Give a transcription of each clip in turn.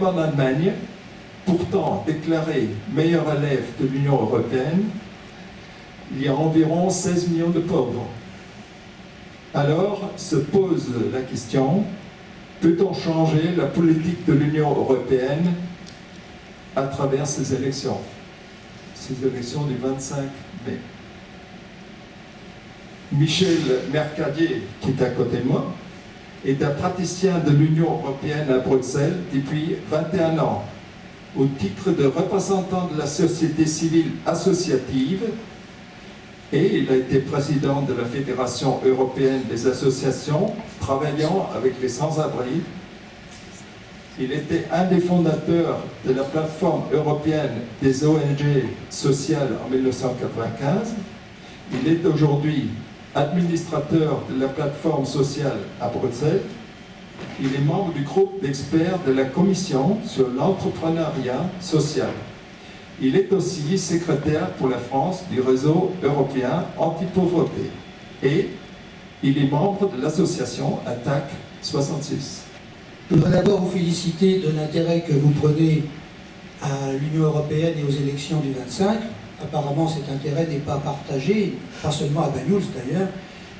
en Allemagne, pourtant déclarée meilleur élève de l'Union européenne, il y a environ 16 millions de pauvres. Alors se pose la question, peut-on changer la politique de l'Union européenne à travers ces élections du 25 mai? Michel Mercadier, qui est à côté de moi, est un praticien de l'Union européenne à Bruxelles depuis 21 ans, au titre de représentant de la société civile associative, et il a été président de la Fédération européenne des associations travaillant avec les sans-abri. Il était un des fondateurs de la plateforme européenne des ONG sociales en 1995. Il est aujourd'hui administrateur de la plateforme sociale à Bruxelles. Il est membre du groupe d'experts de la Commission sur l'entrepreneuriat social. Il est aussi secrétaire pour la France du réseau européen anti-pauvreté. Et il est membre de l'association Attaque 66. Je voudrais d'abord vous féliciter de l'intérêt que vous prenez à l'Union européenne et aux élections du 25. Apparemment, cet intérêt n'est pas partagé, pas seulement à Banyuls d'ailleurs,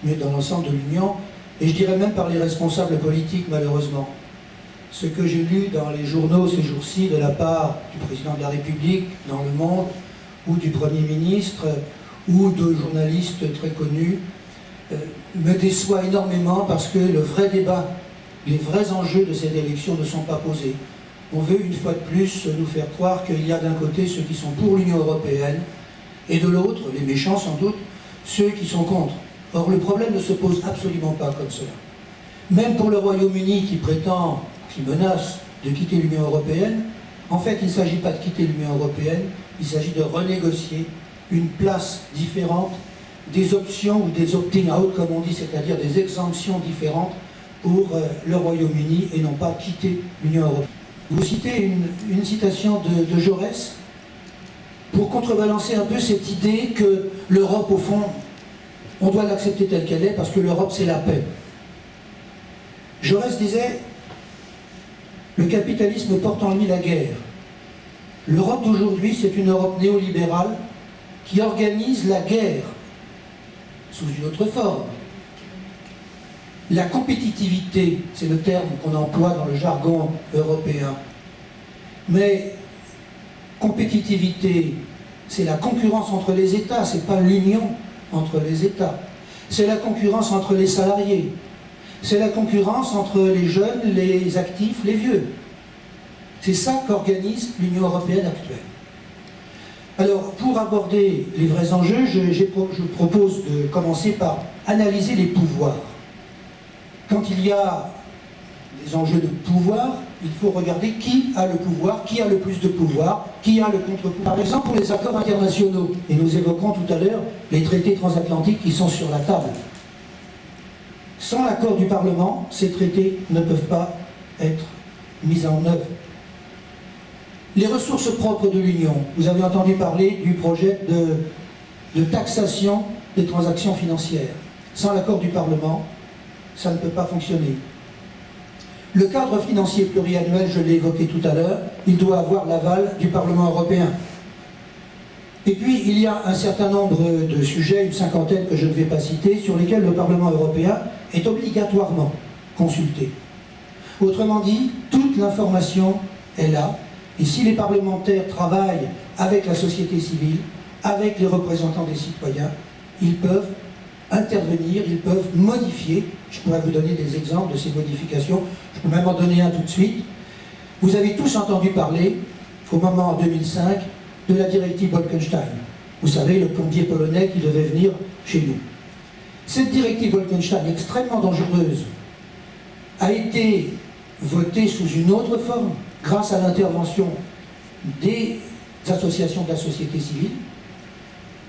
mais dans l'ensemble de l'Union, et je dirais même par les responsables politiques, malheureusement. Ce que j'ai lu dans les journaux ces jours-ci de la part du président de la République dans Le Monde, ou du Premier ministre, ou de journalistes très connus, me déçoit énormément parce que le vrai débat, les vrais enjeux de cette élection ne sont pas posés. On veut une fois de plus nous faire croire qu'il y a d'un côté ceux qui sont pour l'Union européenne et de l'autre, les méchants sans doute, ceux qui sont contre. Or le problème ne se pose absolument pas comme cela. Même pour le Royaume-Uni qui prétend, qui menace de quitter l'Union européenne, en fait il ne s'agit pas de quitter l'Union européenne, il s'agit de renégocier une place différente, des options ou des opting-out comme on dit, c'est-à-dire des exemptions différentes pour le Royaume-Uni et non pas quitter l'Union européenne. Vous citez une citation de Jaurès pour contrebalancer un peu cette idée que l'Europe, au fond, on doit l'accepter telle qu'elle est parce que l'Europe, c'est la paix. Jaurès disait « Le capitalisme porte en lui la guerre. L'Europe d'aujourd'hui, c'est une Europe néolibérale qui organise la guerre sous une autre forme. La compétitivité, c'est le terme qu'on emploie dans le jargon européen. Mais compétitivité, c'est la concurrence entre les États, c'est pas l'union entre les États. C'est la concurrence entre les salariés. C'est la concurrence entre les jeunes, les actifs, les vieux. C'est ça qu'organise l'Union européenne actuelle. Alors, pour aborder les vrais enjeux, je propose de commencer par analyser les pouvoirs. Quand il y a des enjeux de pouvoir, il faut regarder qui a le pouvoir, qui a le plus de pouvoir, qui a le contre-pouvoir. Par exemple, pour les accords internationaux, et nous évoquons tout à l'heure les traités transatlantiques qui sont sur la table. Sans l'accord du Parlement, ces traités ne peuvent pas être mis en œuvre. Les ressources propres de l'Union. Vous avez entendu parler du projet de taxation des transactions financières. Sans l'accord du Parlement, ça ne peut pas fonctionner. Le cadre financier pluriannuel, je l'ai évoqué tout à l'heure, il doit avoir l'aval du Parlement européen. Et puis, il y a un certain nombre de sujets, une cinquantaine que je ne vais pas citer, sur lesquels le Parlement européen est obligatoirement consulté. Autrement dit, toute l'information est là, et si les parlementaires travaillent avec la société civile, avec les représentants des citoyens, ils peuvent intervenir, ils peuvent modifier. Je pourrais vous donner des exemples de ces modifications, je peux même en donner un tout de suite. Vous avez tous entendu parler, au moment en 2005, de la directive Bolkestein. Vous savez, le plombier polonais qui devait venir chez nous. Cette directive Bolkestein, extrêmement dangereuse, a été votée sous une autre forme, grâce à l'intervention des associations de la société civile,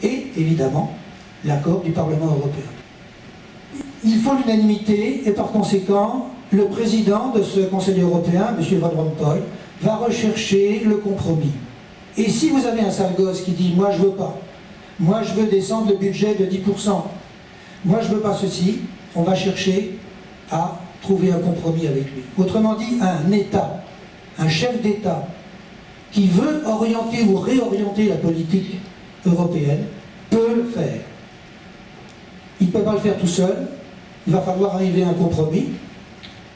et évidemment, l'accord du Parlement européen. Il faut l'unanimité et par conséquent, le président de ce Conseil européen, M. Van Rompuy, va rechercher le compromis. Et si vous avez un sale gosse qui dit « moi je veux pas, moi je veux descendre le budget de 10%, moi je veux pas ceci », on va chercher à trouver un compromis avec lui. Autrement dit, un État un chef d'État qui veut orienter ou réorienter la politique européenne peut le faire. Il ne peut pas le faire tout seul, il va falloir arriver à un compromis,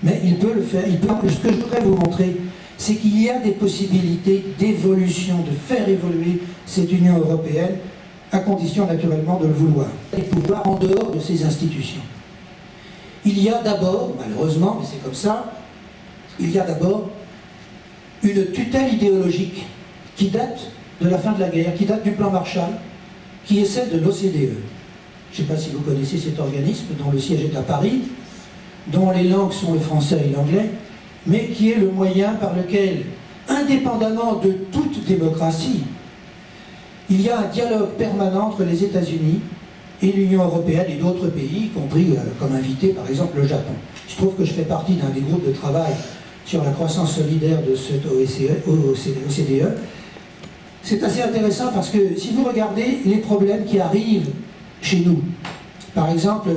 mais il peut le faire. Ce que je voudrais vous montrer, c'est qu'il y a des possibilités d'évolution, de faire évoluer cette Union européenne, à condition naturellement de le vouloir. Les pouvoirs en dehors de ces institutions. Il y a d'abord, malheureusement, mais c'est comme ça, il y a d'abord une tutelle idéologique qui date de la fin de la guerre, qui date du plan Marshall, qui est celle de l'OCDE. Je ne sais pas si vous connaissez cet organisme, dont le siège est à Paris, dont les langues sont le français et l'anglais, mais qui est le moyen par lequel, indépendamment de toute démocratie, il y a un dialogue permanent entre les États-Unis et l'Union européenne et d'autres pays, y compris comme invité par exemple le Japon. Il se trouve que je fais partie d'un des groupes de travail sur la croissance solidaire de cette OCDE. C'est assez intéressant parce que si vous regardez les problèmes qui arrivent chez nous, par exemple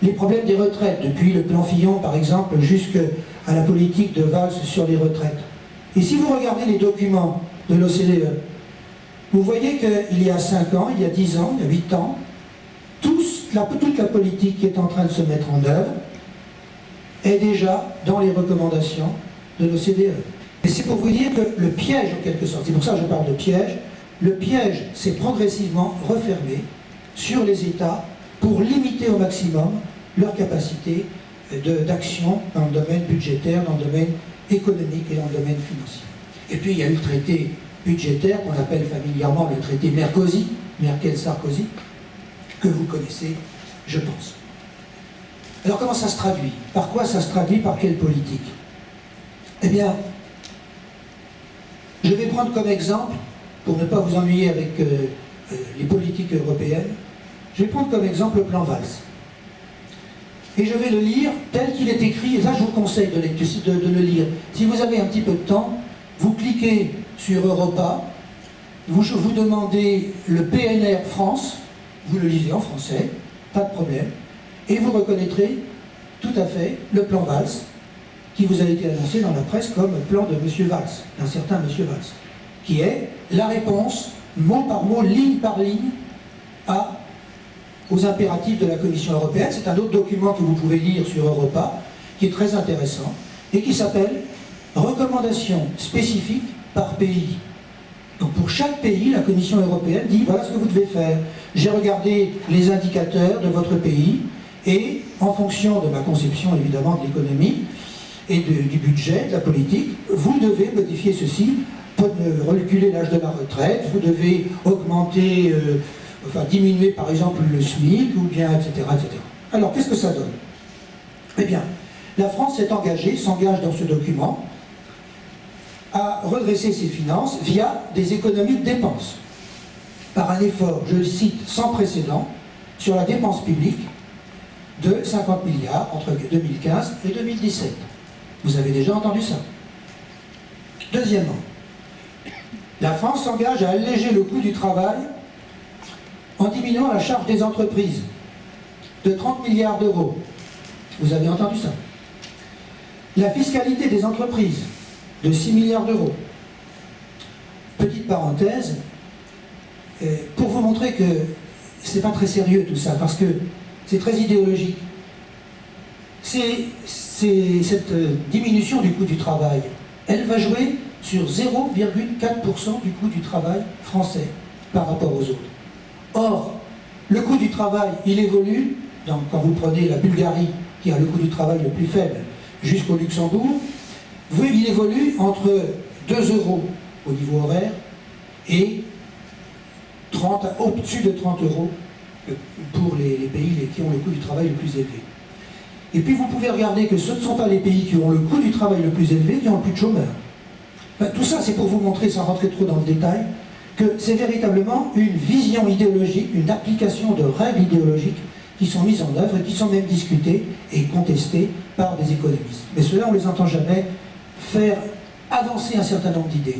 les problèmes des retraites, depuis le plan Fillon par exemple jusqu'à la politique de Valls sur les retraites. Et si vous regardez les documents de l'OCDE, vous voyez qu'il y a 5 ans, il y a 10 ans, il y a 8 ans, toute la politique qui est en train de se mettre en œuvre est déjà dans les recommandations de l'OCDE. Et c'est pour vous dire que le piège, en quelque sorte, c'est pour ça que je parle de piège, le piège s'est progressivement refermé sur les États pour limiter au maximum leur capacité d'action dans le domaine budgétaire, dans le domaine économique et dans le domaine financier. Et puis il y a eu le traité budgétaire qu'on appelle familièrement le traité Merkozy, Merkel-Sarkozy, que vous connaissez, je pense. Alors comment ça se traduit? Par quoi ça se traduit? Par quelle politique? Eh bien, je vais prendre comme exemple, pour ne pas vous ennuyer avec les politiques européennes, je vais prendre comme exemple le plan Valls. Et je vais le lire tel qu'il est écrit, et là je vous conseille de le lire. Si vous avez un petit peu de temps, vous cliquez sur Europa, vous demandez le PNR France, vous le lisez en français, pas de problème, et vous reconnaîtrez tout à fait le plan Valls, qui vous a été annoncé dans la presse comme plan de M. Valls, d'un certain M. Valls, qui est la réponse, mot par mot, ligne par ligne, aux impératifs de la Commission européenne. C'est un autre document que vous pouvez lire sur Europa, qui est très intéressant, et qui s'appelle « Recommandations spécifiques par pays ». Donc pour chaque pays, la Commission européenne dit « Voilà ce que vous devez faire. J'ai regardé les indicateurs de votre pays, et en fonction de ma conception évidemment de l'économie, et du budget, de la politique, vous devez modifier ceci, reculer l'âge de la retraite, vous devez augmenter, diminuer par exemple le SMIC, ou bien, etc., etc. Alors, qu'est-ce que ça donne? Eh bien, la France s'engage dans ce document à redresser ses finances via des économies de dépenses, par un effort, je le cite, sans précédent, sur la dépense publique de 50 milliards entre 2015 et 2017. Vous avez déjà entendu ça. Deuxièmement, la France s'engage à alléger le coût du travail en diminuant la charge des entreprises de 30 milliards d'euros. Vous avez entendu ça. La fiscalité des entreprises de 6 milliards d'euros. Petite parenthèse, pour vous montrer que c'est pas très sérieux tout ça, parce que c'est très idéologique. Cette diminution du coût du travail, elle va jouer sur 0,4% du coût du travail français par rapport aux autres. Or, le coût du travail, il évolue, donc quand vous prenez la Bulgarie, qui a le coût du travail le plus faible, jusqu'au Luxembourg, il évolue entre 2 euros au niveau horaire et au-dessus de 30 euros pour les pays qui ont le coût du travail le plus élevé. Et puis vous pouvez regarder que ce ne sont pas les pays qui ont le coût du travail le plus élevé qui ont le plus de chômeurs. Tout ça, c'est pour vous montrer, sans rentrer trop dans le détail, que c'est véritablement une vision idéologique, une application de règles idéologiques qui sont mises en œuvre et qui sont même discutées et contestées par des économistes. Mais ceux-là, on ne les entend jamais faire avancer un certain nombre d'idées.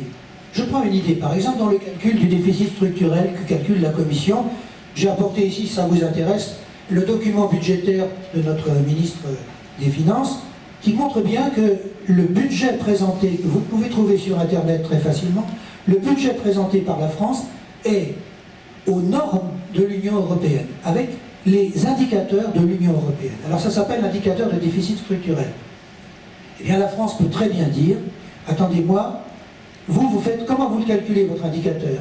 Je prends une idée, par exemple, dans le calcul du déficit structurel que calcule la Commission. J'ai apporté ici, si ça vous intéresse, le document budgétaire de notre ministre des Finances, qui montre bien que le budget présenté, que vous pouvez trouver sur Internet très facilement, le budget présenté par la France est aux normes de l'Union européenne, avec les indicateurs de l'Union européenne. Alors ça s'appelle l'indicateur de déficit structurel. Eh bien la France peut très bien dire, attendez-moi, vous faites, comment vous le calculez votre indicateur?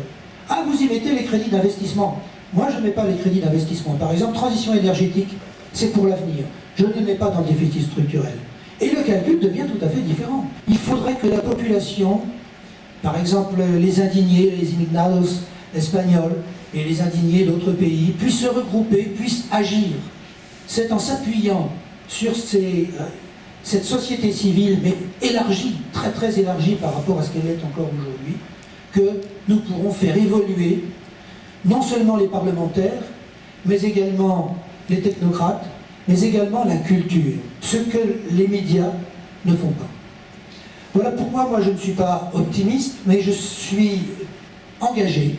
Ah, vous y mettez les crédits d'investissement. Moi je ne mets pas les crédits d'investissement. Par exemple, transition énergétique, c'est pour l'avenir. Je ne les mets pas dans le déficit structurel. Et le calcul devient tout à fait différent. Il faudrait que la population, par exemple les indignés, les indignados espagnols et les indignés d'autres pays, puissent se regrouper, puissent agir. C'est en s'appuyant sur cette société civile, mais élargie, très très élargie par rapport à ce qu'elle est encore aujourd'hui, que nous pourrons faire évoluer non seulement les parlementaires, mais également les technocrates, mais également la culture, ce que les médias ne font pas. Voilà pourquoi moi je ne suis pas optimiste, mais je suis engagé,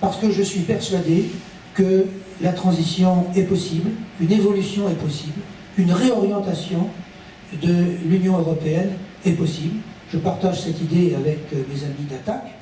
parce que je suis persuadé que la transition est possible, une évolution est possible, une réorientation de l'Union européenne est possible. Je partage cette idée avec mes amis d'Attac.